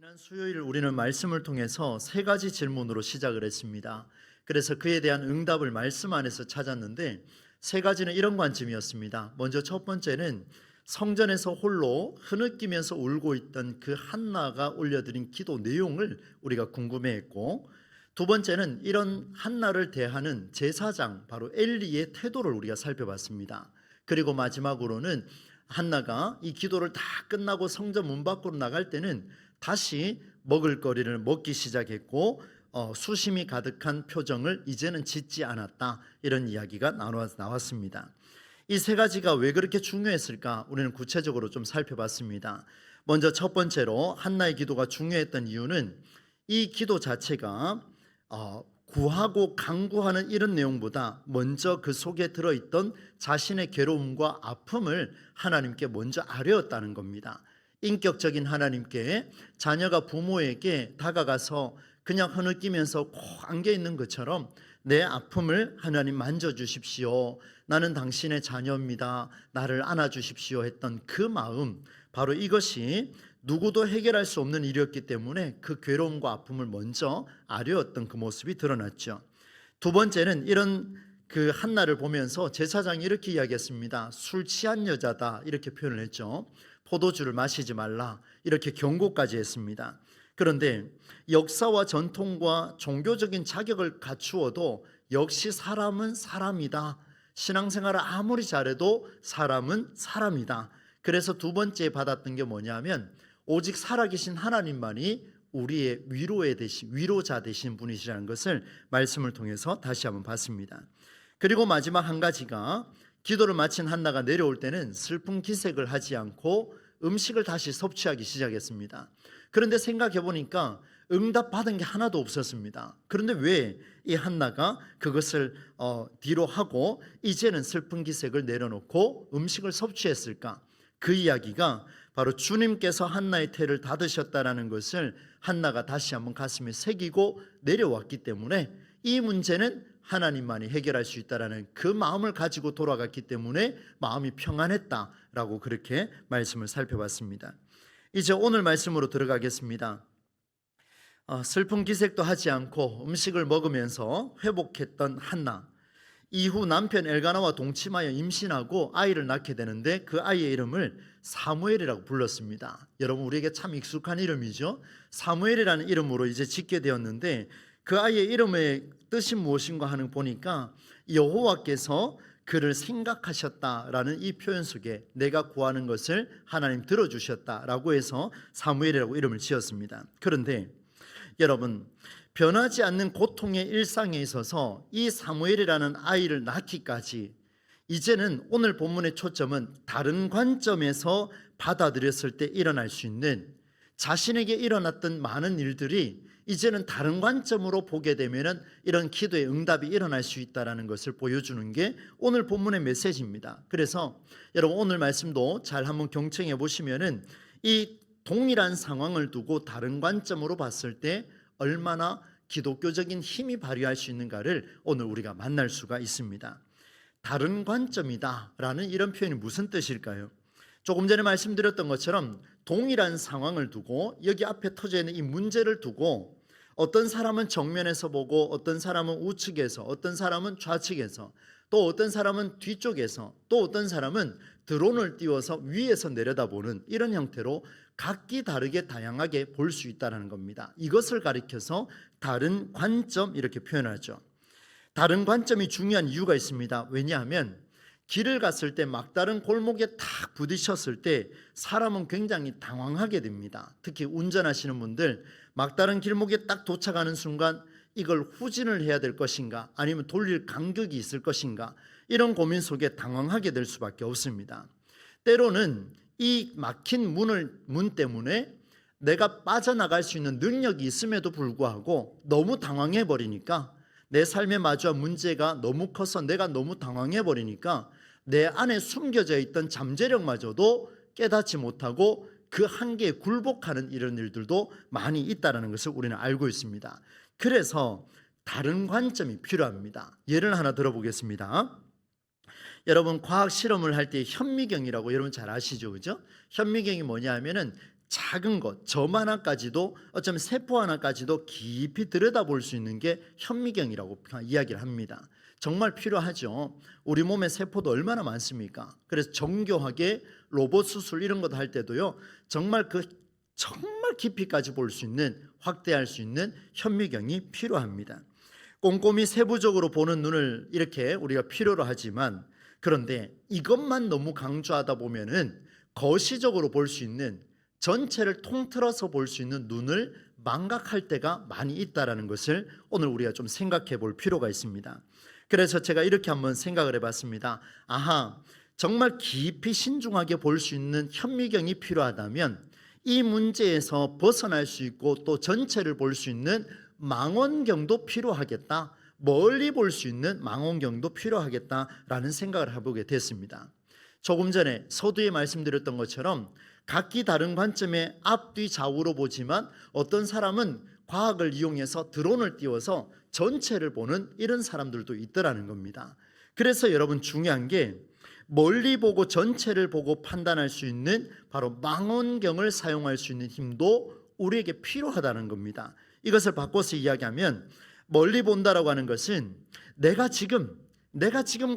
지난 수요일 우리는 말씀을 통해서 세 가지 질문으로 시작을 했습니다. 그래서 그에 대한 응답을 말씀 안에서 찾았는데 세 가지는 이런 관점이었습니다. 먼저 첫 번째는 성전에서 홀로 흐느끼면서 울고 있던 그 한나가 올려드린 기도 내용을 우리가 궁금해했고, 두 번째는 이런 한나를 대하는 제사장 바로 엘리의 태도를 우리가 살펴봤습니다. 그리고 마지막으로는 한나가 이 기도를 다 끝나고 성전 문 밖으로 나갈 때는 다시 먹을거리를 먹기 시작했고 수심이 가득한 표정을 이제는 짓지 않았다, 이런 이야기가 나왔습니다. 이 세 가지가 왜 그렇게 중요했을까? 우리는 구체적으로 좀 살펴봤습니다. 먼저 첫 번째로 한나의 기도가 중요했던 이유는 이 기도 자체가 구하고 간구하는 이런 내용보다 먼저 그 속에 들어있던 자신의 괴로움과 아픔을 하나님께 먼저 아뢰었다는 겁니다. 인격적인 하나님께 자녀가 부모에게 다가가서 그냥 흐느끼면서 꼭 안겨 있는 것처럼 내 아픔을 하나님 만져주십시오, 나는 당신의 자녀입니다, 나를 안아주십시오 했던 그 마음, 바로 이것이 누구도 해결할 수 없는 일이었기 때문에 그 괴로움과 아픔을 먼저 아뢰었던 그 모습이 드러났죠. 두 번째는 이런 그 한나를 보면서 제사장이 이렇게 이야기했습니다. 술 취한 여자다, 이렇게 표현을 했죠. 포도주를 마시지 말라, 이렇게 경고까지 했습니다. 그런데 역사와 전통과 종교적인 자격을 갖추어도 역시 사람은 사람이다, 신앙생활을 아무리 잘해도 사람은 사람이다. 그래서 두 번째 받았던 게 뭐냐면 오직 살아계신 하나님만이 우리의 위로자 되신 분이시라는 것을 말씀을 통해서 다시 한번 봤습니다. 그리고 마지막 한 가지가, 기도를 마친 한나가 내려올 때는 슬픈 기색을 하지 않고 음식을 다시 섭취하기 시작했습니다. 그런데 생각해 보니까 응답받은 게 하나도 없었습니다. 그런데 왜 이 한나가 그것을 뒤로 하고 이제는 슬픈 기색을 내려놓고 음식을 섭취했을까? 그 이야기가 바로 주님께서 한나의 태를 닫으셨다는 것을 한나가 다시 한번 가슴에 새기고 내려왔기 때문에 이 문제는 하나님만이 해결할 수 있다는 그 마음을 가지고 돌아갔기 때문에 마음이 평안했다라고 그렇게 말씀을 살펴봤습니다. 이제 오늘 말씀으로 들어가겠습니다. 슬픈 기색도 하지 않고 음식을 먹으면서 회복했던 한나, 이후 남편 엘가나와 동침하여 임신하고 아이를 낳게 되는데 그 아이의 이름을 사무엘이라고 불렀습니다. 여러분, 우리에게 참 익숙한 이름이죠. 사무엘이라는 이름으로 이제 짓게 되었는데 그 아이의 이름의 뜻이 무엇인가 하는 보니까 여호와께서 그를 생각하셨다라는 이 표현 속에 내가 구하는 것을 하나님 들어주셨다라고 해서 사무엘이라고 이름을 지었습니다. 그런데 여러분, 변하지 않는 고통의 일상에 있어서 이 사무엘이라는 아이를 낳기까지 이제는 오늘 본문의 초점은 다른 관점에서 받아들였을 때 일어날 수 있는, 자신에게 일어났던 많은 일들이 이제는 다른 관점으로 보게 되면 이런 기도의 응답이 일어날 수 있다는 것을 보여주는 게 오늘 본문의 메시지입니다. 그래서 여러분, 오늘 말씀도 잘 한번 경청해 보시면은 이 동일한 상황을 두고 다른 관점으로 봤을 때 얼마나 기독교적인 힘이 발휘할 수 있는가를 오늘 우리가 만날 수가 있습니다. 다른 관점이다라는 이런 표현이 무슨 뜻일까요? 조금 전에 말씀드렸던 것처럼 동일한 상황을 두고 여기 앞에 터져 있는 이 문제를 두고 어떤 사람은 정면에서 보고 어떤 사람은 우측에서, 어떤 사람은 좌측에서, 또 어떤 사람은 뒤쪽에서, 또 어떤 사람은 드론을 띄워서 위에서 내려다보는 이런 형태로 각기 다르게 다양하게 볼 수 있다는 겁니다. 이것을 가리켜서 다른 관점, 이렇게 표현하죠. 다른 관점이 중요한 이유가 있습니다. 왜냐하면 길을 갔을 때 막다른 골목에 탁 부딪혔을 때 사람은 굉장히 당황하게 됩니다. 특히 운전하시는 분들, 막다른 길목에 딱 도착하는 순간 이걸 후진을 해야 될 것인가, 아니면 돌릴 간격이 있을 것인가, 이런 고민 속에 당황하게 될 수밖에 없습니다. 때로는 이 막힌 문 때문에 내가 빠져나갈 수 있는 능력이 있음에도 불구하고 너무 당황해 버리니까, 내 삶에 마주한 문제가 너무 커서 내가 너무 당황해 버리니까 내 안에 숨겨져 있던 잠재력마저도 깨닫지 못하고 그 한계에 굴복하는 이런 일들도 많이 있다는 것을 우리는 알고 있습니다. 그래서 다른 관점이 필요합니다. 예를 하나 들어보겠습니다. 여러분, 과학 실험을 할 때 현미경이라고 여러분 잘 아시죠, 그죠? 현미경이 뭐냐 하면은 작은 것, 점 하나까지도 어쩌면 세포 하나까지도 깊이 들여다볼 수 있는 게 현미경이라고 이야기를 합니다. 정말 필요하죠. 우리 몸의 세포도 얼마나 많습니까? 그래서 정교하게 로봇 수술 이런 것도 할 때도요, 정말 깊이까지 볼 수 있는, 확대할 수 있는 현미경이 필요합니다. 꼼꼼히 세부적으로 보는 눈을 이렇게 우리가 필요로 하지만, 그런데 이것만 너무 강조하다 보면은 거시적으로 볼 수 있는, 전체를 통틀어서 볼 수 있는 눈을 망각할 때가 많이 있다라는 것을 오늘 우리가 좀 생각해 볼 필요가 있습니다. 그래서 제가 이렇게 한번 생각을 해봤습니다. 정말 깊이 신중하게 볼 수 있는 현미경이 필요하다면 이 문제에서 벗어날 수 있고 또 전체를 볼 수 있는 망원경도 필요하겠다, 멀리 볼 수 있는 망원경도 필요하겠다라는 생각을 해보게 됐습니다. 조금 전에 서두에 말씀드렸던 것처럼 각기 다른 관점의 앞뒤 좌우로 보지만 어떤 사람은 과학을 이용해서 드론을 띄워서 전체를 보는 이런 사람들도 있더라는 겁니다. 그래서 여러분, 중요한 게 멀리 보고 전체를 보고 판단할 수 있는 바로 망원경을 사용할 수 있는 힘도 우리에게 필요하다는 겁니다. 이것을 바꿔서 이야기하면, 멀리 본다라고 하는 것은 내가 지금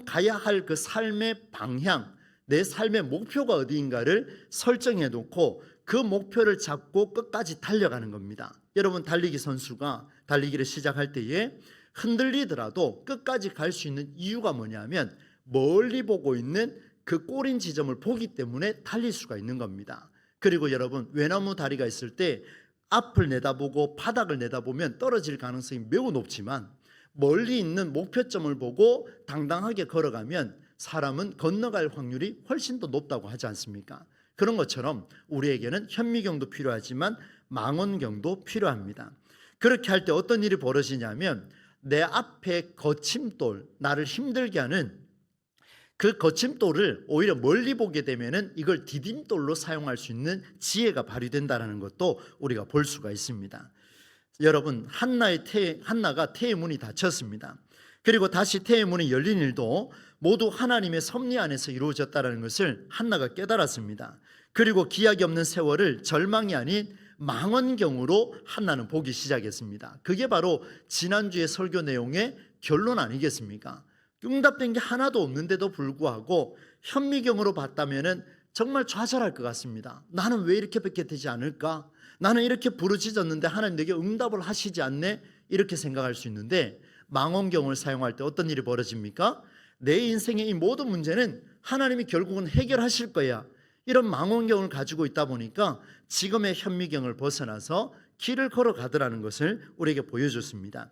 가야 할 그 삶의 방향, 내 삶의 목표가 어디인가를 설정해 놓고 그 목표를 잡고 끝까지 달려가는 겁니다. 여러분, 달리기 선수가 달리기를 시작할 때에 흔들리더라도 끝까지 갈 수 있는 이유가 뭐냐면 멀리 보고 있는 그 꼬린 지점을 보기 때문에 달릴 수가 있는 겁니다. 그리고 여러분, 외나무 다리가 있을 때 앞을 내다보고 바닥을 내다보면 떨어질 가능성이 매우 높지만 멀리 있는 목표점을 보고 당당하게 걸어가면 사람은 건너갈 확률이 훨씬 더 높다고 하지 않습니까? 그런 것처럼 우리에게는 현미경도 필요하지만 망원경도 필요합니다. 그렇게 할 때 어떤 일이 벌어지냐면, 내 앞에 거침돌, 나를 힘들게 하는 그 거침돌을 오히려 멀리 보게 되면은 이걸 디딤돌로 사용할 수 있는 지혜가 발휘된다는 것도 우리가 볼 수가 있습니다. 여러분, 한나가 태의 문이 닫혔습니다. 그리고 다시 태의 문이 열린 일도 모두 하나님의 섭리 안에서 이루어졌다는 것을 한나가 깨달았습니다. 그리고 기약이 없는 세월을 절망이 아닌 망원경으로 한나는 보기 시작했습니다. 그게 바로 지난주의 설교 내용의 결론 아니겠습니까? 응답된 게 하나도 없는데도 불구하고 현미경으로 봤다면 정말 좌절할 것 같습니다. 나는 왜 이렇게 뵙게 되지 않을까? 나는 이렇게 부르짖었는데 하나님 내게 응답을 하시지 않네? 이렇게 생각할 수 있는데, 망원경을 사용할 때 어떤 일이 벌어집니까? 내 인생의 이 모든 문제는 하나님이 결국은 해결하실 거야, 이런 망원경을 가지고 있다 보니까 지금의 현미경을 벗어나서 길을 걸어가더라는 것을 우리에게 보여줬습니다.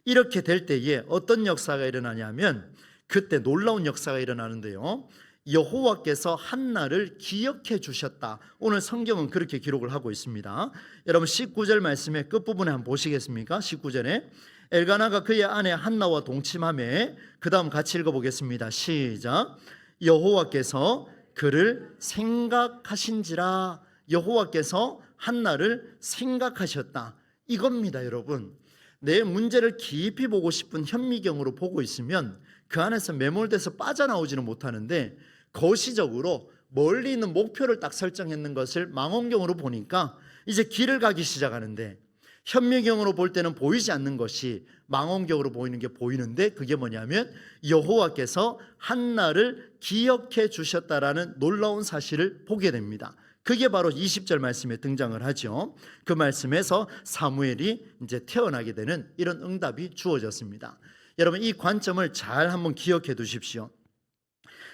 이렇게 될 때에 어떤 역사가 일어나냐면, 그때 놀라운 역사가 일어나는데요, 여호와께서 한나를 기억해 주셨다. 오늘 성경은 그렇게 기록을 하고 있습니다. 여러분, 19절 말씀의 끝부분에 한번 보시겠습니까? 19절에 엘가나가 그의 아내 한나와 동침하매, 그 다음 같이 읽어보겠습니다. 시작. 여호와께서 그를 생각하신지라. 여호와께서 한나를 생각하셨다, 이겁니다. 여러분, 내 문제를 깊이 보고 싶은 현미경으로 보고 있으면 그 안에서 매몰돼서 빠져나오지는 못하는데, 거시적으로 멀리 있는 목표를 딱 설정했는 것을 망원경으로 보니까 이제 길을 가기 시작하는데, 현미경으로 볼 때는 보이지 않는 것이 망원경으로 보이는 게 보이는데, 그게 뭐냐면 여호와께서 한나를 기억해 주셨다라는 놀라운 사실을 보게 됩니다. 그게 바로 20절 말씀에 등장을 하죠. 그 말씀에서 사무엘이 이제 태어나게 되는 이런 응답이 주어졌습니다. 여러분, 이 관점을 잘 한번 기억해 두십시오.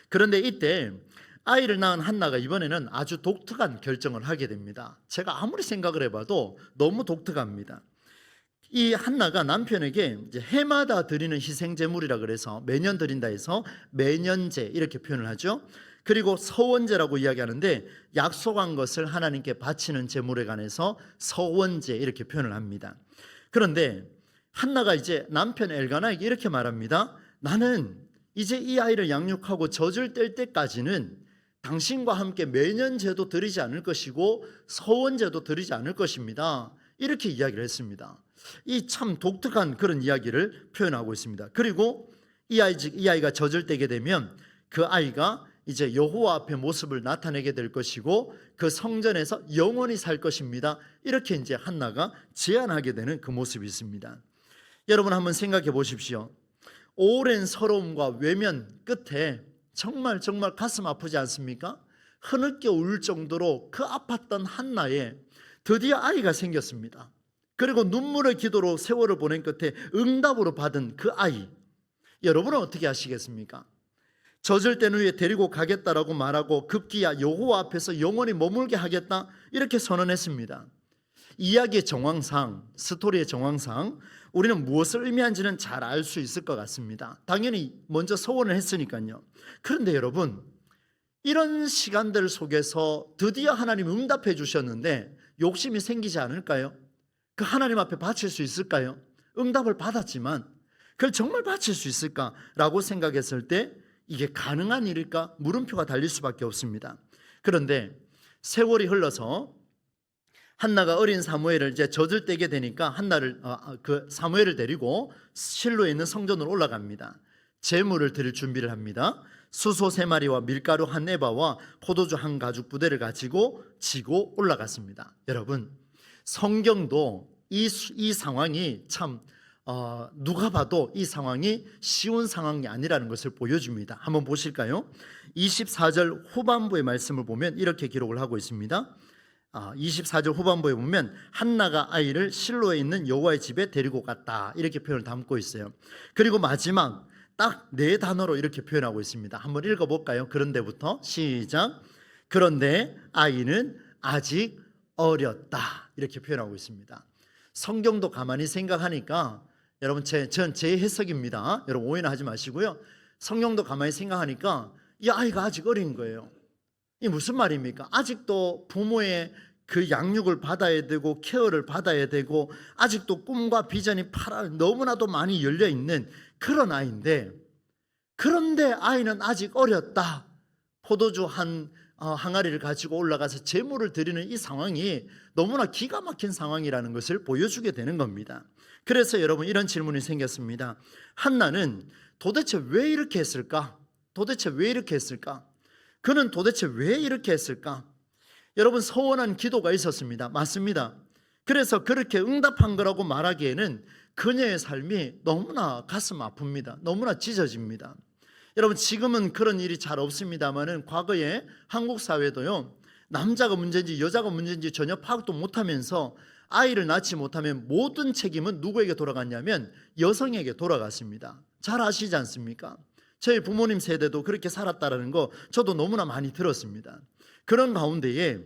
그런데 이때 아이를 낳은 한나가 이번에는 아주 독특한 결정을 하게 됩니다. 제가 아무리 생각을 해봐도 너무 독특합니다. 이 한나가 남편에게 이제 해마다 드리는 희생제물이라 그래서 매년 드린다 해서 매년제 이렇게 표현을 하죠. 그리고 서원제라고 이야기하는데, 약속한 것을 하나님께 바치는 제물에 관해서 서원제 이렇게 표현을 합니다. 그런데 한나가 이제 남편 엘가나에게 이렇게 말합니다. 나는 이제 이 아이를 양육하고 젖을 뗄 때까지는 당신과 함께 매년제도 드리지 않을 것이고 서원제도 드리지 않을 것입니다, 이렇게 이야기를 했습니다. 이 참 독특한 그런 이야기를 표현하고 있습니다. 그리고 이 아이가 젖을 떼게 되면 그 아이가 이제 여호와 앞에 모습을 나타내게 될 것이고 그 성전에서 영원히 살 것입니다. 이렇게 이제 한나가 제안하게 되는 그 모습이 있습니다. 여러분 한번 생각해 보십시오. 오랜 서러움과 외면 끝에 정말 가슴 아프지 않습니까? 흐느껴 울 정도로 그 아팠던 한나에 드디어 아이가 생겼습니다. 그리고 눈물의 기도로 세월을 보낸 끝에 응답으로 받은 그 아이, 여러분은 어떻게 하시겠습니까? 젖을 땐 후에 데리고 가겠다라고 말하고 급기야 여호와 앞에서 영원히 머물게 하겠다 이렇게 선언했습니다. 이야기의 정황상, 스토리의 정황상 우리는 무엇을 의미한지는 잘 알 수 있을 것 같습니다. 당연히 먼저 서원을 했으니까요. 그런데 여러분, 이런 시간들 속에서 드디어 하나님 응답해 주셨는데 욕심이 생기지 않을까요? 그 하나님 앞에 바칠 수 있을까요? 응답을 받았지만 그걸 정말 바칠 수 있을까라고 생각했을 때 이게 가능한 일일까? 물음표가 달릴 수밖에 없습니다. 그런데 세월이 흘러서 한나가 어린 사무엘을 이제 젖을 떼게 되니까 한나를 그 사무엘을 데리고 실로에 있는 성전으로 올라갑니다. 제물을 드릴 준비를 합니다. 수소 3마리와 밀가루 1에바와 포도주 1가죽 부대를 가지고 지고 올라갔습니다. 여러분, 성경도 이 상황이 참 누가 봐도 이 상황이 쉬운 상황이 아니라는 것을 보여줍니다. 한번 보실까요? 24절 후반부의 말씀을 보면 이렇게 기록을 하고 있습니다. 24절 후반부에 보면 한나가 아이를 실로에 있는 여호와의 집에 데리고 갔다 이렇게 표현을 담고 있어요. 그리고 마지막 딱 4단어로 이렇게 표현하고 있습니다. 한번 읽어볼까요? 그런데부터 시작. 그런데 아이는 아직 어렸다 이렇게 표현하고 있습니다. 성경도 가만히 생각하니까 여러분 제 해석입니다. 여러분 오해는 하지 마시고요. 성경도 가만히 생각하니까 이 아이가 아직 어린 거예요. 이 무슨 말입니까? 아직도 부모의 그 양육을 받아야 되고 케어를 받아야 되고 아직도 꿈과 비전이 너무나도 많이 열려 있는 그런 아이인데, 그런데 아이는 아직 어렸다. 포도주 한 항아리를 가지고 올라가서 제물을 드리는 이 상황이 너무나 기가 막힌 상황이라는 것을 보여주게 되는 겁니다. 그래서 여러분 이런 질문이 생겼습니다. 한나는 도대체 왜 이렇게 했을까? 그는 도대체 왜 이렇게 했을까? 여러분 서원한 기도가 있었습니다. 맞습니다. 그래서 그렇게 응답한 거라고 말하기에는 그녀의 삶이 너무나 가슴 아픕니다. 너무나 찢어집니다. 여러분 지금은 그런 일이 잘 없습니다만은 과거에 한국 사회도요, 남자가 문제인지 여자가 문제인지 전혀 파악도 못하면서 아이를 낳지 못하면 모든 책임은 누구에게 돌아갔냐면 여성에게 돌아갔습니다. 잘 아시지 않습니까? 저희 부모님 세대도 그렇게 살았다는 거 저도 너무나 많이 들었습니다. 그런 가운데에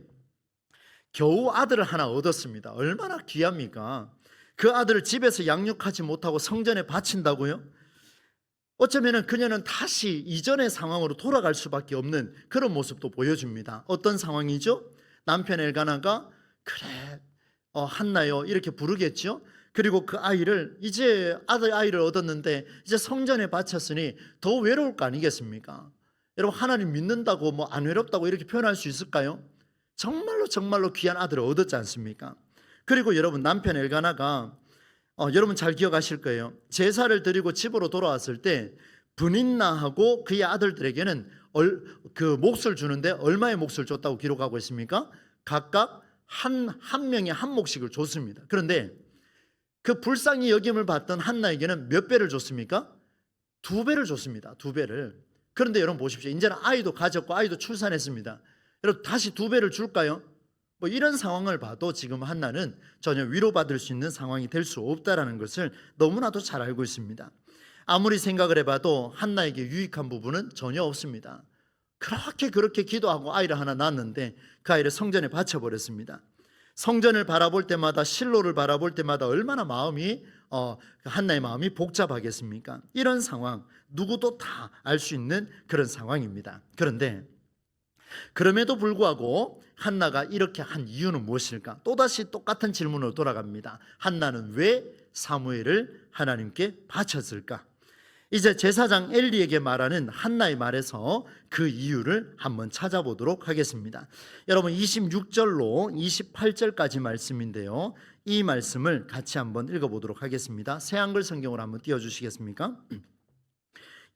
겨우 아들을 하나 얻었습니다. 얼마나 귀합니까? 그 아들을 집에서 양육하지 못하고 성전에 바친다고요? 어쩌면 그녀는 다시 이전의 상황으로 돌아갈 수밖에 없는 그런 모습도 보여줍니다. 어떤 상황이죠? 남편 엘가나가 그래 한나요 이렇게 부르겠죠. 그리고 그 아이를 이제 아이를 얻었는데 이제 성전에 바쳤으니 더 외로울 거 아니겠습니까? 여러분 하나님 믿는다고 뭐 안 외롭다고 이렇게 표현할 수 있을까요? 정말로 귀한 아들을 얻었지 않습니까? 그리고 여러분 남편 엘가나가 여러분 잘 기억하실 거예요. 제사를 드리고 집으로 돌아왔을 때 브닌나하고 그의 아들들에게는 그 몫을 주는데 얼마의 몫을 줬다고 기록하고 있습니까? 각각 한 명이 한 몫씩을 줬습니다. 그런데 그 불쌍히 여김을 받던 한나에게는 몇 배를 줬습니까? 2배를 줬습니다. 2배를. 그런데 여러분 보십시오. 이제는 아이도 가졌고 아이도 출산했습니다. 여러분 다시 2배를 줄까요? 뭐 이런 상황을 봐도 지금 한나는 전혀 위로받을 수 있는 상황이 될 수 없다는 것을 너무나도 잘 알고 있습니다. 아무리 생각을 해봐도 한나에게 유익한 부분은 전혀 없습니다. 그렇게 기도하고 아이를 하나 낳았는데 그 아이를 성전에 바쳐버렸습니다. 성전을 바라볼 때마다 실로를 바라볼 때마다 얼마나 한나의 마음이 복잡하겠습니까? 이런 상황 누구도 다 알 수 있는 그런 상황입니다. 그런데 그럼에도 불구하고 한나가 이렇게 한 이유는 무엇일까? 또다시 똑같은 질문으로 돌아갑니다. 한나는 왜 사무엘을 하나님께 바쳤을까? 이제 제사장 엘리에게 말하는 한나의 말에서 그 이유를 한번 찾아보도록 하겠습니다. 여러분 26절로 28절까지 말씀인데요, 이 말씀을 같이 한번 읽어보도록 하겠습니다. 새한글 성경으로 한번 띄워주시겠습니까?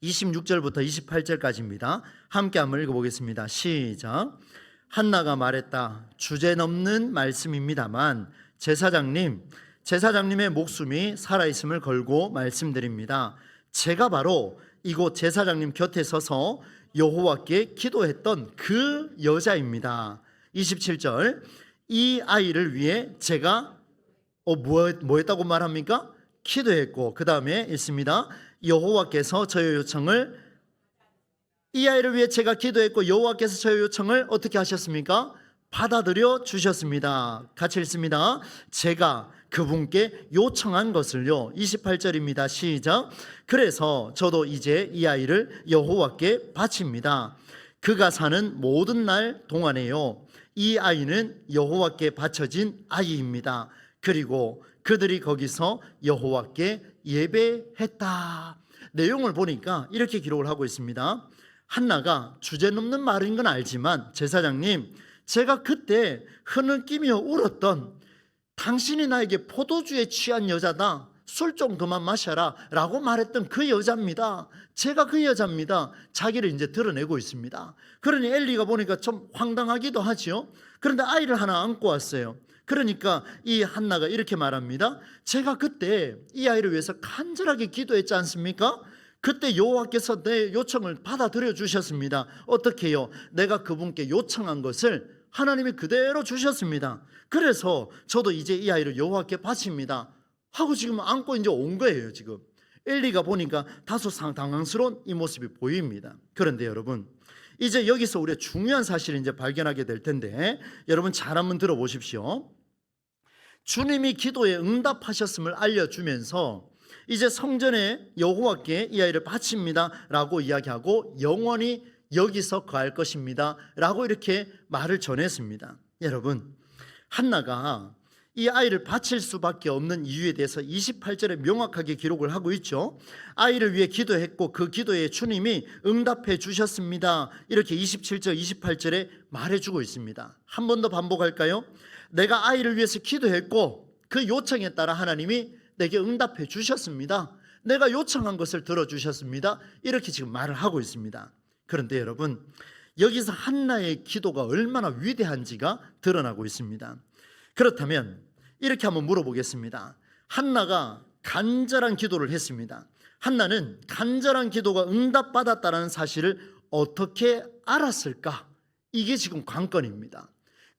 26절부터 28절까지입니다. 함께 한번 읽어보겠습니다. 시작. 한나가 말했다. 주제넘는 말씀입니다만 제사장님의 목숨이 살아있음을 걸고 말씀드립니다. 제가 바로 이곳 제사장님 곁에 서서 여호와께 기도했던 그 여자입니다. 27절. 이 아이를 위해 제가 뭐 했다고 말합니까? 기도했고, 그 다음에 있습니다. 여호와께서 저의 요청을, 이 아이를 위해 제가 기도했고 여호와께서 저의 요청을 어떻게 하셨습니까? 받아들여 주셨습니다. 같이 읽습니다. 제가 그분께 요청한 것을요. 28절입니다. 시작. 그래서 저도 이제 이 아이를 여호와께 바칩니다. 그가 사는 모든 날 동안에요, 이 아이는 여호와께 바쳐진 아이입니다. 그리고 그들이 거기서 여호와께 예배했다. 내용을 보니까 이렇게 기록을 하고 있습니다. 한나가 주제넘는 말인 건 알지만, 제사장님, 제가 그때 흐느끼며 울었던, 당신이 나에게 포도주에 취한 여자다, 술 좀 그만 마셔라 라고 말했던 그 여자입니다. 제가 그 여자입니다. 자기를 이제 드러내고 있습니다. 그러니 엘리가 보니까 좀 황당하기도 하지요. 그런데 아이를 하나 안고 왔어요. 그러니까 이 한나가 이렇게 말합니다. 제가 그때 이 아이를 위해서 간절하게 기도했지 않습니까? 그때 여호와께서 내 요청을 받아들여 주셨습니다. 어떻게 해요? 내가 그분께 요청한 것을 하나님이 그대로 주셨습니다. 그래서 저도 이제 이 아이를 여호와께 바칩니다 하고 지금 안고 이제 온 거예요. 지금 엘리가 보니까 다소 당황스러운 이 모습이 보입니다. 그런데 여러분, 이제 여기서 우리가 중요한 사실을 이제 발견하게 될 텐데, 여러분 잘 한번 들어보십시오. 주님이 기도에 응답하셨음을 알려주면서 이제 성전에 여호와께 이 아이를 바칩니다 라고 이야기하고, 영원히 여기서 거할 것입니다 라고 이렇게 말을 전했습니다. 여러분, 한나가 이 아이를 바칠 수밖에 없는 이유에 대해서 28절에 명확하게 기록을 하고 있죠. 아이를 위해 기도했고 그 기도에 주님이 응답해 주셨습니다. 이렇게 27절 28절에 말해주고 있습니다. 한 번 더 반복할까요? 내가 아이를 위해서 기도했고 그 요청에 따라 하나님이 내게 응답해 주셨습니다. 내가 요청한 것을 들어주셨습니다. 이렇게 지금 말을 하고 있습니다. 그런데 여러분, 여기서 한나의 기도가 얼마나 위대한지가 드러나고 있습니다. 그렇다면 이렇게 한번 물어보겠습니다. 한나가 간절한 기도를 했습니다. 한나는 간절한 기도가 응답받았다는 사실을 어떻게 알았을까? 이게 지금 관건입니다.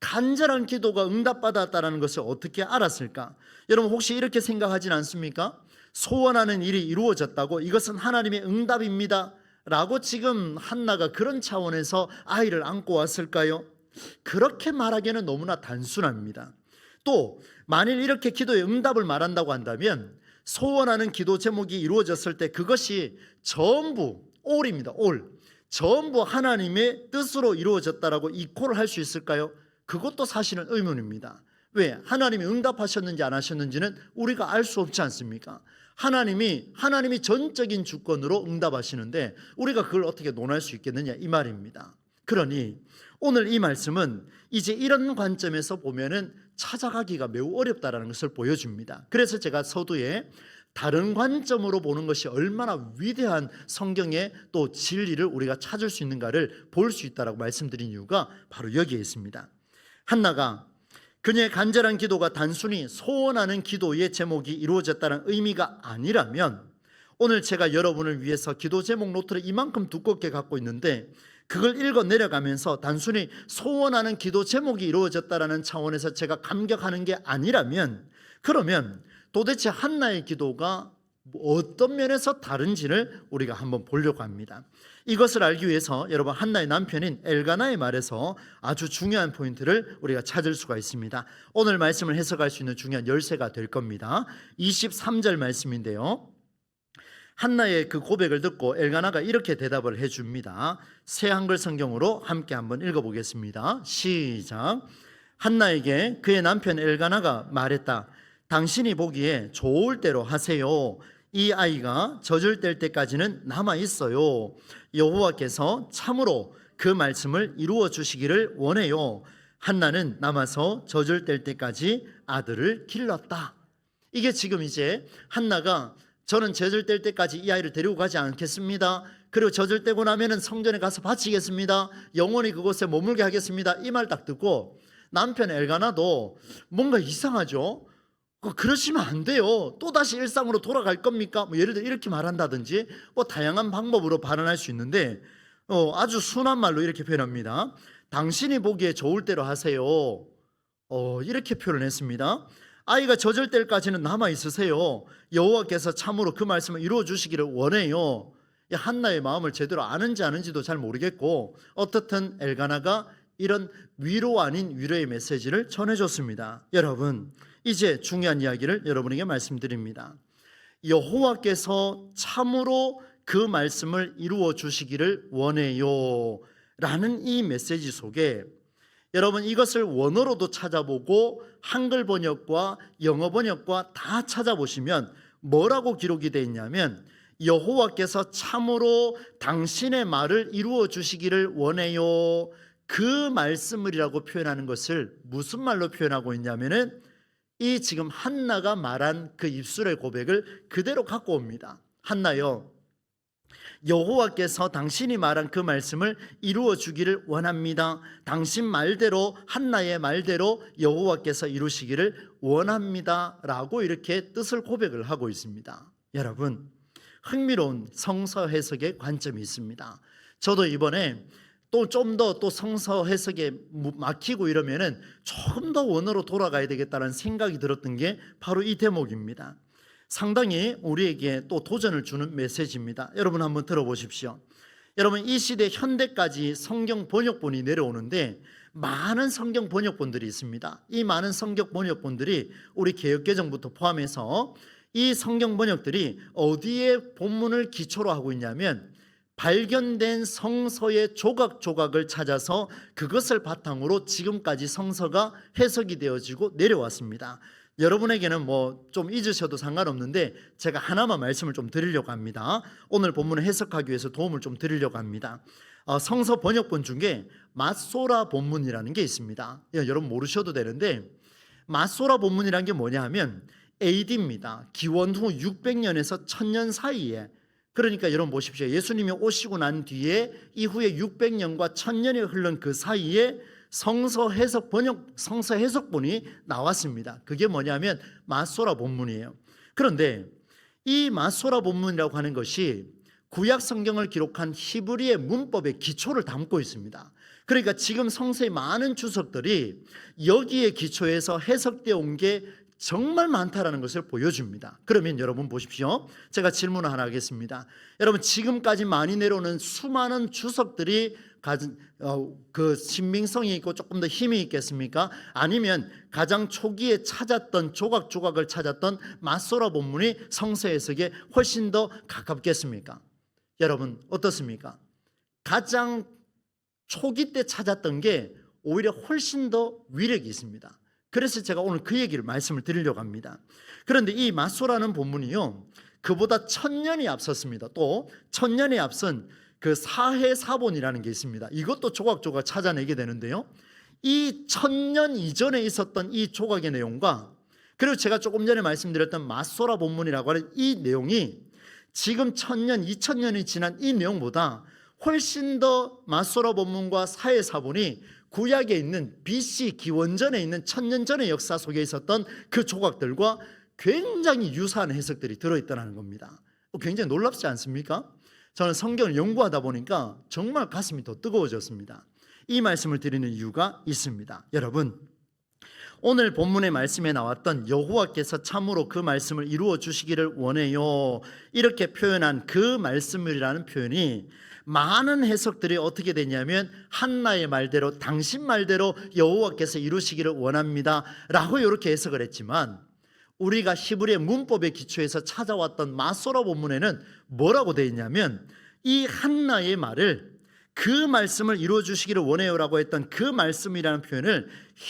간절한 기도가 응답받았다는 것을 어떻게 알았을까? 여러분 혹시 이렇게 생각하진 않습니까? 소원하는 일이 이루어졌다고 이것은 하나님의 응답입니다 라고 지금 한나가 그런 차원에서 아이를 안고 왔을까요? 그렇게 말하기에는 너무나 단순합니다. 또 만일 이렇게 기도의 응답을 말한다고 한다면 소원하는 기도 제목이 이루어졌을 때 그것이 전부 all입니다. all. 전부 하나님의 뜻으로 이루어졌다라고 이코를 할 수 있을까요? 그것도 사실은 의문입니다. 왜? 하나님이 응답하셨는지 안 하셨는지는 우리가 알 수 없지 않습니까? 하나님이 전적인 주권으로 응답하시는데 우리가 그걸 어떻게 논할 수 있겠느냐 이 말입니다. 그러니 오늘 이 말씀은 이제 이런 관점에서 보면은 찾아가기가 매우 어렵다라는 것을 보여줍니다. 그래서 제가 서두에 다른 관점으로 보는 것이 얼마나 위대한 성경의 또 진리를 우리가 찾을 수 있는가를 볼 수 있다라고 말씀드린 이유가 바로 여기에 있습니다. 한나가 그녀의 간절한 기도가 단순히 소원하는 기도의 제목이 이루어졌다는 의미가 아니라면, 오늘 제가 여러분을 위해서 기도 제목 노트를 이만큼 두껍게 갖고 있는데 그걸 읽어 내려가면서 단순히 소원하는 기도 제목이 이루어졌다라는 차원에서 제가 감격하는 게 아니라면, 그러면 도대체 한나의 기도가 어떤 면에서 다른지를 우리가 한번 보려고 합니다. 이것을 알기 위해서 여러분 한나의 남편인 엘가나의 말에서 아주 중요한 포인트를 우리가 찾을 수가 있습니다. 오늘 말씀을 해석할 수 있는 중요한 열쇠가 될 겁니다. 23절 말씀인데요, 한나의 그 고백을 듣고 엘가나가 이렇게 대답을 해줍니다. 새 한글 성경으로 함께 한번 읽어보겠습니다. 시작. 한나에게 그의 남편 엘가나가 말했다. 당신이 보기에 좋을 대로 하세요. 이 아이가 젖을 뗄 때까지는 남아 있어요. 여호와께서 참으로 그 말씀을 이루어 주시기를 원해요. 한나는 남아서 젖을 뗄 때까지 아들을 길렀다. 이게 지금 이제 한나가 저는 젖을 뗄 때까지 이 아이를 데리고 가지 않겠습니다. 그리고 젖을 떼고 나면은 성전에 가서 바치겠습니다. 영원히 그곳에 머물게 하겠습니다. 이 말 딱 듣고 남편 엘가나도 뭔가 이상하죠. 그러시면 안 돼요. 또다시 일상으로 돌아갈 겁니까? 뭐 예를 들어 이렇게 말한다든지 뭐 다양한 방법으로 발언할 수 있는데 아주 순한 말로 이렇게 표현합니다. 당신이 보기에 좋을 대로 하세요. 이렇게 표현했습니다. 아이가 젖을 때까지는 남아 있으세요. 여호와께서 참으로 그 말씀을 이루어 주시기를 원해요. 한나의 마음을 제대로 아는지 아는지도 잘 모르겠고 어떻든 엘가나가 이런 위로 아닌 위로의 메시지를 전해줬습니다. 여러분, 이제 중요한 이야기를 여러분에게 말씀드립니다. 여호와께서 참으로 그 말씀을 이루어 주시기를 원해요 라는 이 메시지 속에 여러분, 이것을 원어로도 찾아보고 한글 번역과 영어 번역과 다 찾아보시면 뭐라고 기록이 되어 있냐면 여호와께서 참으로 당신의 말을 이루어 주시기를 원해요, 그 말씀을이라고 표현하는 것을 무슨 말로 표현하고 있냐면은 이 지금 한나가 말한 그 입술의 고백을 그대로 갖고 옵니다. 한나요, 여호와께서 당신이 말한 그 말씀을 이루어 주기를 원합니다. 당신 말대로, 한나의 말대로 여호와께서 이루시기를 원합니다 라고 이렇게 뜻을 고백을 하고 있습니다. 여러분, 흥미로운 성서 해석의 관점이 있습니다. 저도 이번에 또 좀 더 성서 해석에 막히고 이러면은 조금 더 원어로 돌아가야 되겠다는 생각이 들었던 게 바로 이 대목입니다. 상당히 우리에게 또 도전을 주는 메시지입니다. 여러분 한번 들어보십시오. 여러분, 이 시대 현대까지 성경 번역본이 내려오는데 많은 성경 번역본들이 있습니다. 이 많은 성경 번역본들이 우리 개역개정부터 포함해서 이 성경 번역들이 어디에 본문을 기초로 하고 있냐면 발견된 성서의 조각조각을 찾아서 그것을 바탕으로 지금까지 성서가 해석이 되어지고 내려왔습니다. 여러분에게는 뭐 좀 잊으셔도 상관없는데 제가 하나만 말씀을 좀 드리려고 합니다. 오늘 본문을 해석하기 위해서 도움을 좀 드리려고 합니다. 성서 번역본 중에 마소라 본문이라는 게 있습니다. 여러분 모르셔도 되는데 마소라 본문이라는 게 뭐냐 하면 AD입니다. 기원 후 600년에서 1000년 사이에, 그러니까 여러분 보십시오. 예수님이 오시고 난 뒤에 이후에 600년과 1000년이 흐른 그 사이에 성서 해석본이 나왔습니다. 그게 뭐냐면 마소라 본문이에요. 그런데 이 마소라 본문이라고 하는 것이 구약 성경을 기록한 히브리의 문법의 기초를 담고 있습니다. 그러니까 지금 성서의 많은 주석들이 여기에 기초해서 해석되어 온 게 정말 많다라는 것을 보여줍니다. 그러면 여러분 보십시오. 제가 질문을 하나 하겠습니다. 여러분, 지금까지 많이 내려오는 수많은 주석들이 가진 그 신빙성이 있고 조금 더 힘이 있겠습니까? 아니면 가장 초기에 찾았던 조각조각을 찾았던 마소라 본문이 성서 해석에 훨씬 더 가깝겠습니까? 여러분 어떻습니까? 가장 초기 때 찾았던 게 오히려 훨씬 더 위력이 있습니다. 그래서 제가 오늘 그 얘기를 말씀을 드리려고 합니다. 그런데 이 마소라는 본문이요, 그보다 1000년이 앞섰습니다. 또 1000년이 앞선 그 사해사본이라는 게 있습니다. 이것도 조각조각 찾아내게 되는데요, 이 1000년 이전에 있었던 이 조각의 내용과 그리고 제가 조금 전에 말씀드렸던 마소라 본문이라고 하는 이 내용이 지금 1000년, 2000년이 지난 이 내용보다 훨씬 더 마소라 본문과 사해사본이 구약에 있는 BC 기원전에 있는 1000년 전의 역사 속에 있었던 그 조각들과 굉장히 유사한 해석들이 들어있다는 겁니다. 굉장히 놀랍지 않습니까? 저는 성경을 연구하다 보니까 정말 가슴이 더 뜨거워졌습니다. 이 말씀을 드리는 이유가 있습니다. 여러분, 오늘 본문의 말씀에 나왔던 여호와께서 참으로 그 말씀을 이루어 주시기를 원해요, 이렇게 표현한 그 말씀이라는 표현이 많은 해석들이 어떻게 되냐면 한나의 말대로, 당신 말대로 여호와께서 이루시기를 원합니다 라고 이렇게 해석을 했지만, 우리가 히브리의 문법의 기초에서 찾아왔던 마소라 본문에는 뭐라고 되어 있냐면 이 한나의 말을, 그 말씀을 이루어 주시기를 원해요라고 했던 그 말씀이라는 표현을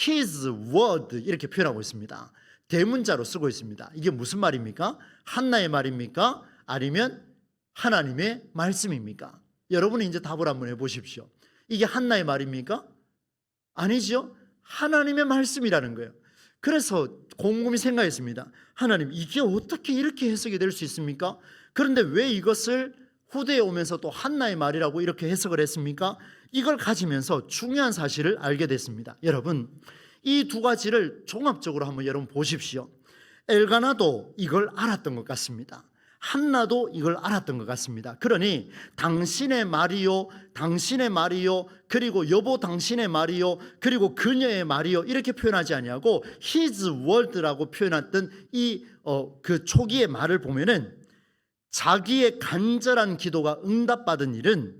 His word 이렇게 표현하고 있습니다. 대문자로 쓰고 있습니다. 이게 무슨 말입니까? 한나의 말입니까? 아니면 하나님의 말씀입니까? 여러분이 이제 답을 한번 해보십시오. 이게 한나의 말입니까? 아니죠. 하나님의 말씀이라는 거예요. 그래서 곰곰이 생각했습니다. 하나님, 이게 어떻게 이렇게 해석이 될 수 있습니까? 그런데 왜 이것을 후대에 오면서 또 한나의 말이라고 이렇게 해석을 했습니까? 이걸 가지면서 중요한 사실을 알게 됐습니다. 여러분, 이 두 가지를 종합적으로 한번 여러분 보십시오. 엘가나도 이걸 알았던 것 같습니다. 한나도 이걸 알았던 것 같습니다. 그러니 당신의 말이요, 당신의 말이요, 그리고 여보 당신의 말이요, 그리고 그녀의 말이요, 이렇게 표현하지 아니하고 his word라고 표현했던 그 초기의 말을 보면은 자기의 간절한 기도가 응답받은 일은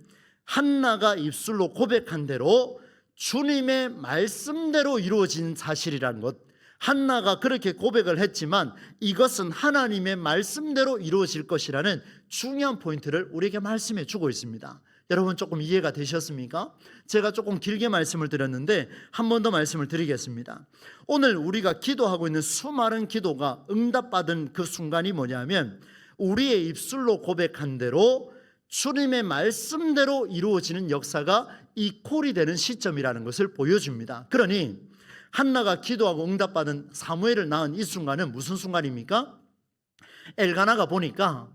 한나가 입술로 고백한 대로 주님의 말씀대로 이루어진 사실이라는 것, 한나가 그렇게 고백을 했지만 이것은 하나님의 말씀대로 이루어질 것이라는 중요한 포인트를 우리에게 말씀해 주고 있습니다. 여러분, 조금 이해가 되셨습니까? 제가 조금 길게 말씀을 드렸는데 한 번 더 말씀을 드리겠습니다. 오늘 우리가 기도하고 있는 수많은 기도가 응답받은 그 순간이 뭐냐면 우리의 입술로 고백한 대로 주님의 말씀대로 이루어지는 역사가 이퀄이 되는 시점이라는 것을 보여줍니다. 그러니 한나가 기도하고 응답받은 사무엘을 낳은 이 순간은 무슨 순간입니까? 엘가나가 보니까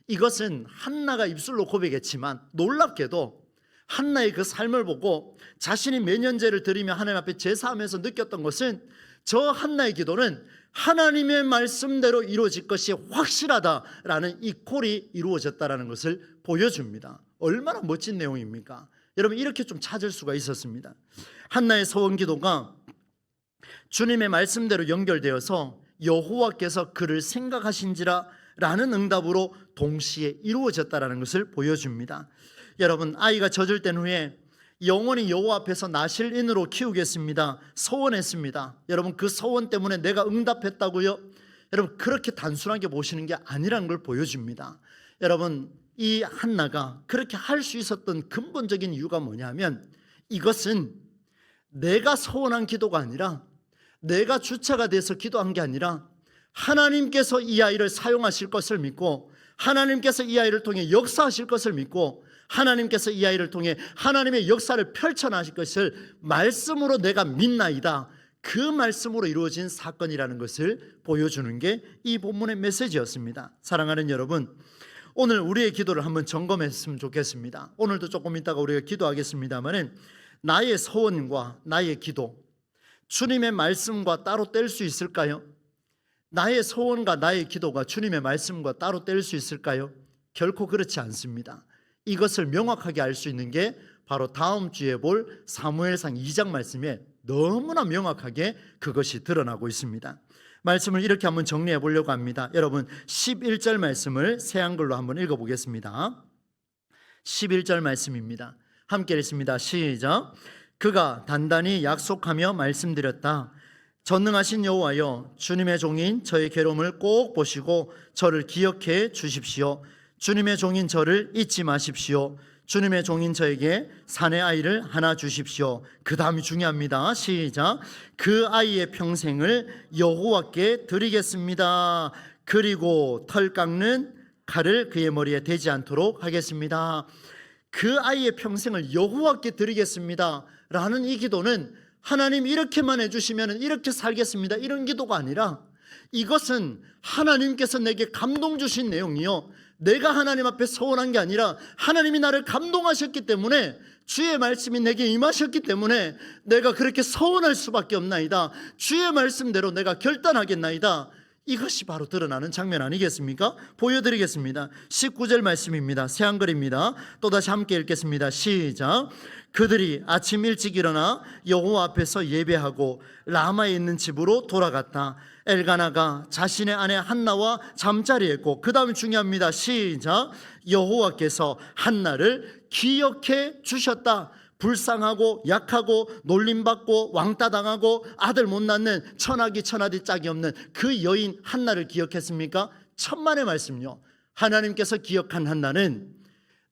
이것은 한나가 입술로 고백했지만 놀랍게도 한나의 그 삶을 보고 자신이 매년제를 드리며 하나님 앞에 제사하면서 느꼈던 것은 저 한나의 기도는 하나님의 말씀대로 이루어질 것이 확실하다라는 이 콜이 이루어졌다라는 것을 보여줍니다. 얼마나 멋진 내용입니까? 여러분, 이렇게 좀 찾을 수가 있었습니다. 한나의 소원 기도가 주님의 말씀대로 연결되어서 여호와께서 그를 생각하신지라 라는 응답으로 동시에 이루어졌다라는 것을 보여줍니다. 여러분, 아이가 젖을 땐 후에 영원히 여호와 앞에서 나실인으로 키우겠습니다 소원했습니다. 여러분, 그 소원 때문에 내가 응답했다고요? 여러분, 그렇게 단순하게 보시는 게 아니라는 걸 보여줍니다. 여러분, 이 한나가 그렇게 할 수 있었던 근본적인 이유가 뭐냐면 이것은 내가 소원한 기도가 아니라, 내가 주체가 돼서 기도한 게 아니라 하나님께서 이 아이를 사용하실 것을 믿고 하나님께서 이 아이를 통해 역사하실 것을 믿고 하나님께서 이 아이를 통해 하나님의 역사를 펼쳐나실 것을 말씀으로 내가 믿나이다, 그 말씀으로 이루어진 사건이라는 것을 보여주는 게 이 본문의 메시지였습니다. 사랑하는 여러분, 오늘 우리의 기도를 한번 점검했으면 좋겠습니다. 오늘도 조금 있다가 우리가 기도하겠습니다만 나의 소원과 나의 기도, 주님의 말씀과 따로 뗄 수 있을까요? 나의 소원과 나의 기도가 주님의 말씀과 따로 뗄 수 있을까요? 결코 그렇지 않습니다. 이것을 명확하게 알 수 있는 게 바로 다음 주에 볼 사무엘상 2장 말씀에 너무나 명확하게 그것이 드러나고 있습니다. 말씀을 이렇게 한번 정리해 보려고 합니다. 여러분, 11절 말씀을 새 한글로 한번 읽어보겠습니다. 11절 말씀입니다. 함께 읽습니다. 시작. 그가 단단히 약속하며 말씀드렸다. 전능하신 여호와여, 주님의 종인 저의 괴로움을 꼭 보시고 저를 기억해 주십시오. 주님의 종인 저를 잊지 마십시오. 주님의 종인 저에게 사내 아이를 하나 주십시오. 그 다음이 중요합니다. 시작. 그 아이의 평생을 여호와께 드리겠습니다. 그리고 털 깎는 칼을 그의 머리에 대지 않도록 하겠습니다. 그 아이의 평생을 여호와께 드리겠습니다 라는 이 기도는 하나님 이렇게만 해주시면 이렇게 살겠습니다 이런 기도가 아니라 이것은 하나님께서 내게 감동 주신 내용이요, 내가 하나님 앞에 소원한 게 아니라 하나님이 나를 감동하셨기 때문에, 주의 말씀이 내게 임하셨기 때문에 내가 그렇게 소원할 수밖에 없나이다, 주의 말씀대로 내가 결단하겠나이다. 이것이 바로 드러나는 장면 아니겠습니까? 보여드리겠습니다. 19절 말씀입니다. 새 한글입니다. 또다시 함께 읽겠습니다. 시작. 그들이 아침 일찍 일어나 여호와 앞에서 예배하고 라마에 있는 집으로 돌아갔다. 엘가나가 자신의 아내 한나와 잠자리했고, 그 다음 중요합니다. 시작. 여호와께서 한나를 기억해 주셨다. 불쌍하고 약하고 놀림받고 왕따당하고 아들 못 낳는 천하기 천하디 짝이 없는 그 여인 한나를 기억했습니까? 천만의 말씀요. 하나님께서 기억한 한나는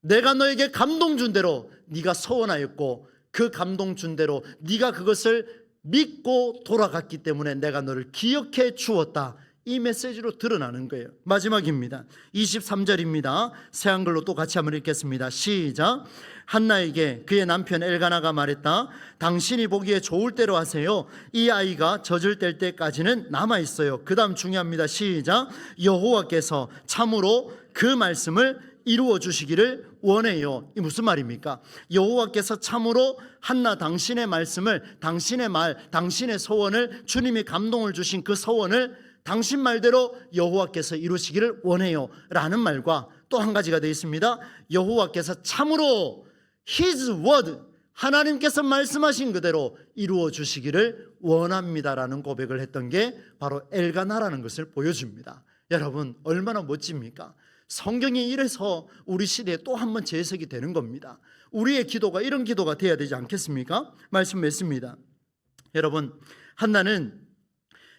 내가 너에게 감동 준 대로 네가 소원하였고 그 감동 준 대로 네가 그것을 믿고 돌아갔기 때문에 내가 너를 기억해 주었다. 이 메시지로 드러나는 거예요. 마지막입니다. 23절입니다. 새 한글로 또 같이 한번 읽겠습니다. 시작. 한나에게 그의 남편 엘가나가 말했다. 당신이 보기에 좋을 대로 하세요. 이 아이가 젖을 뗄 때까지는 남아 있어요. 그 다음 중요합니다. 시작. 여호와께서 참으로 그 말씀을 이루어 주시기를 원해요. 이 무슨 말입니까? 여호와께서 참으로 한나 당신의 말씀을, 당신의 말, 당신의 소원을, 주님이 감동을 주신 그 소원을 당신 말대로 여호와께서 이루시기를 원해요 라는 말과 또 한 가지가 되어 있습니다. 여호와께서 참으로 His word, 하나님께서 말씀하신 그대로 이루어 주시기를 원합니다라는 고백을 했던 게 바로 엘가나라는 것을 보여줍니다. 여러분 얼마나 멋집니까? 성경이 이래서 우리 시대에 또 한 번 재해석이 되는 겁니다. 우리의 기도가 이런 기도가 돼야 되지 않겠습니까? 말씀 맺습니다. 여러분, 한나는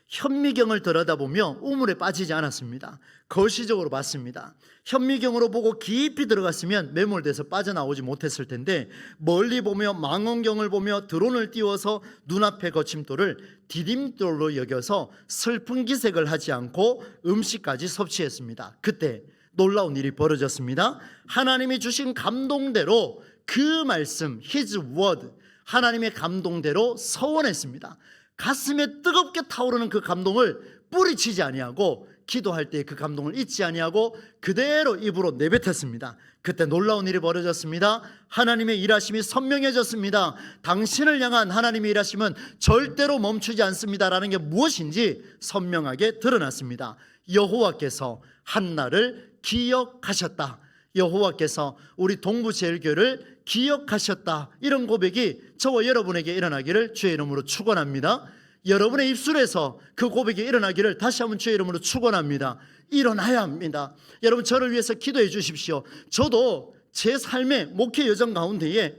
현미경을 들여다보며 우물에 빠지지 않았습니다. 거시적으로 봤습니다. 현미경으로 보고 깊이 들어갔으면 매몰돼서 빠져나오지 못했을 텐데, 멀리 보며 망원경을 보며 드론을 띄워서 눈앞의 거침돌을 디딤돌로 여겨서 슬픈 기색을 하지 않고 음식까지 섭취했습니다. 그때 놀라운 일이 벌어졌습니다. 하나님이 주신 감동대로 그 말씀, His word, 하나님의 감동대로 서원했습니다. 가슴에 뜨겁게 타오르는 그 감동을 뿌리치지 아니하고, 기도할 때 그 감동을 잊지 아니하고 그대로 입으로 내뱉었습니다. 그때 놀라운 일이 벌어졌습니다. 하나님의 일하심이 선명해졌습니다. 당신을 향한 하나님의 일하심은 절대로 멈추지 않습니다라는 게 무엇인지 선명하게 드러났습니다. 여호와께서 한나를 기억하셨다. 여호와께서 우리 동부제일교를 기억하셨다. 이런 고백이 저와 여러분에게 일어나기를 주의 이름으로 축원합니다. 여러분의 입술에서 그 고백이 일어나기를 다시 한번 주의 이름으로 축원합니다. 일어나야 합니다. 여러분 저를 위해서 기도해 주십시오. 저도 제 삶의 목회 여정 가운데에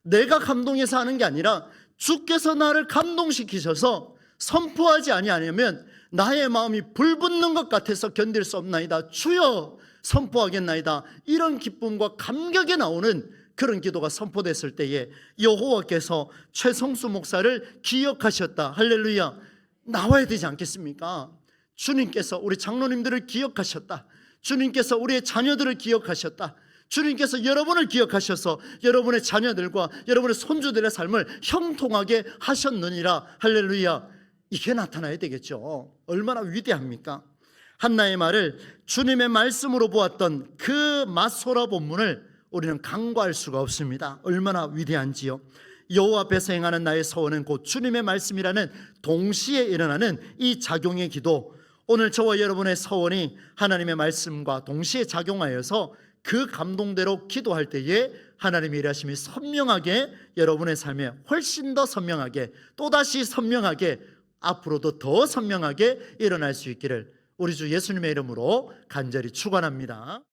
내가 감동해서 하는 게 아니라 주께서 나를 감동시키셔서 선포하지 아니하면 나의 마음이 불붙는 것 같아서 견딜 수 없나이다. 주여 선포하겠나이다. 이런 기쁨과 감격에 나오는 그런 기도가 선포됐을 때에 여호와께서 최성수 목사를 기억하셨다. 할렐루야. 나와야 되지 않겠습니까? 주님께서 우리 장로님들을 기억하셨다. 주님께서 우리의 자녀들을 기억하셨다. 주님께서 여러분을 기억하셔서 여러분의 자녀들과 여러분의 손주들의 삶을 형통하게 하셨느니라. 할렐루야. 이게 나타나야 되겠죠. 얼마나 위대합니까? 한나의 말을 주님의 말씀으로 보았던 그 마소라 본문을 우리는 간과할 수가 없습니다. 얼마나 위대한지요. 여호와 앞에서 행하는 나의 서원은 곧 주님의 말씀이라는 동시에 일어나는 이 작용의 기도, 오늘 저와 여러분의 서원이 하나님의 말씀과 동시에 작용하여서 그 감동대로 기도할 때에 하나님의 일하심이 선명하게 여러분의 삶에 훨씬 더 선명하게, 또다시 선명하게, 앞으로도 더 선명하게 일어날 수 있기를 우리 주 예수님의 이름으로 간절히 축원합니다.